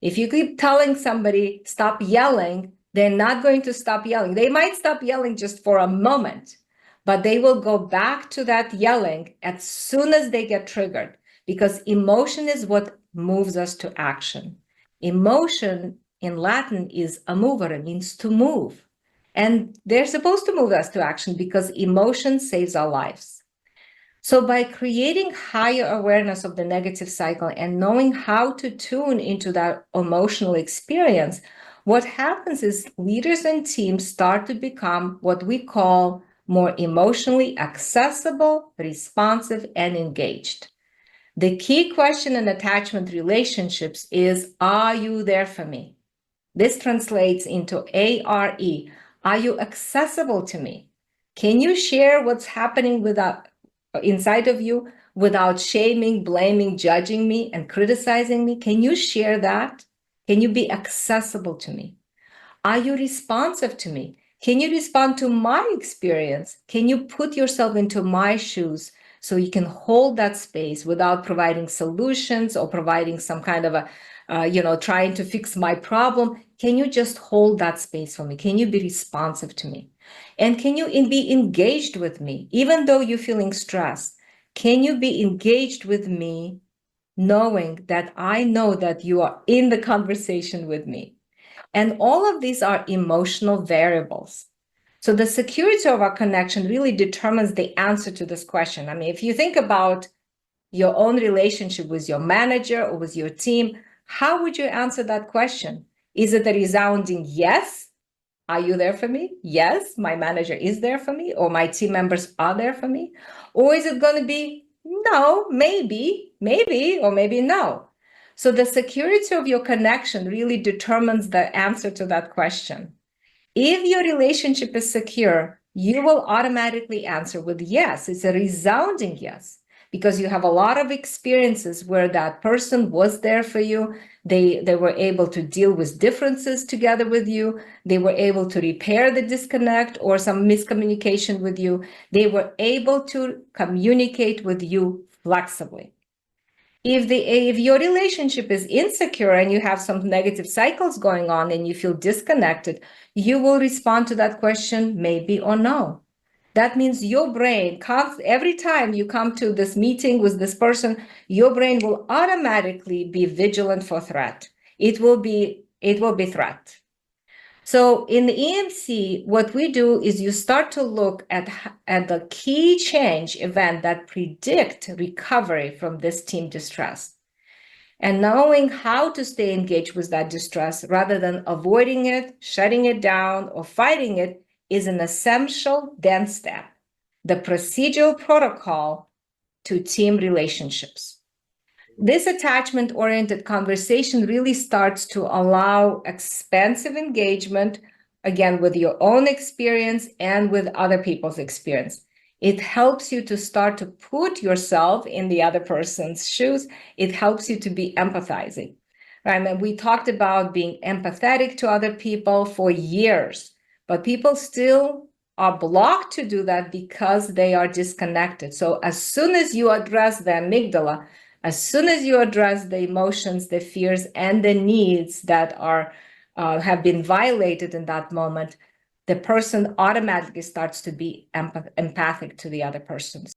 If you keep telling somebody, stop yelling, they're not going to stop yelling. They might stop yelling just for a moment, but they will go back to that yelling as soon as they get triggered, because emotion is what moves us to action. Emotion in Latin is a mover, it means to move. And they're supposed to move us to action because emotion saves our lives. So by creating higher awareness of the negative cycle and knowing how to tune into that emotional experience, what happens is leaders and teams start to become what we call more emotionally accessible, responsive, and engaged. The key question in attachment relationships is, are you there for me? This translates into ARE. Are you accessible to me? Can you share what's happening inside of you without shaming, blaming, judging me, and criticizing me? Can you share that? Can you be accessible to me? Are you responsive to me? Can you respond to my experience? Can you put yourself into my shoes so you can hold that space without providing solutions or providing some kind of trying to fix my problem? Can you just hold that space for me? Can you be responsive to me? And can you be engaged with me? Even though you're feeling stressed, can you be engaged with me knowing that I know that you are in the conversation with me? And all of these are emotional variables. So the security of our connection really determines the answer to this question. I mean, if you think about your own relationship with your manager or with your team, how would you answer that question? Is it a resounding yes? Are you there for me? Yes, my manager is there for me, or my team members are there for me. Or is it going to be no, maybe, or maybe no? So the security of your connection really determines the answer to that question. If your relationship is secure, you will automatically answer with yes. It's a resounding yes, because you have a lot of experiences where that person was there for you. They were able to deal with differences together with you. They were able to repair the disconnect or some miscommunication with you. They were able to communicate with you flexibly. If your relationship is insecure and you have some negative cycles going on and you feel disconnected, you will respond to that question maybe or no. That means your brain, every time you come to this meeting with this person, your brain will automatically be vigilant for threat. It will be threat. So in the EMC, what we do is you start to look at the key change event that predict recovery from this team distress. And knowing how to stay engaged with that distress rather than avoiding it, shutting it down, or fighting it is an essential then step, the procedural protocol to team relationships. This attachment-oriented conversation really starts to allow expansive engagement, again, with your own experience and with other people's experience. It helps you to start to put yourself in the other person's shoes. It helps you to be empathizing. Right? And we talked about being empathetic to other people for years, but people still are blocked to do that because they are disconnected. So as soon as you address the amygdala, as soon as you address the emotions, the fears, and the needs that are have been violated in that moment, the person automatically starts to be empathic to the other person.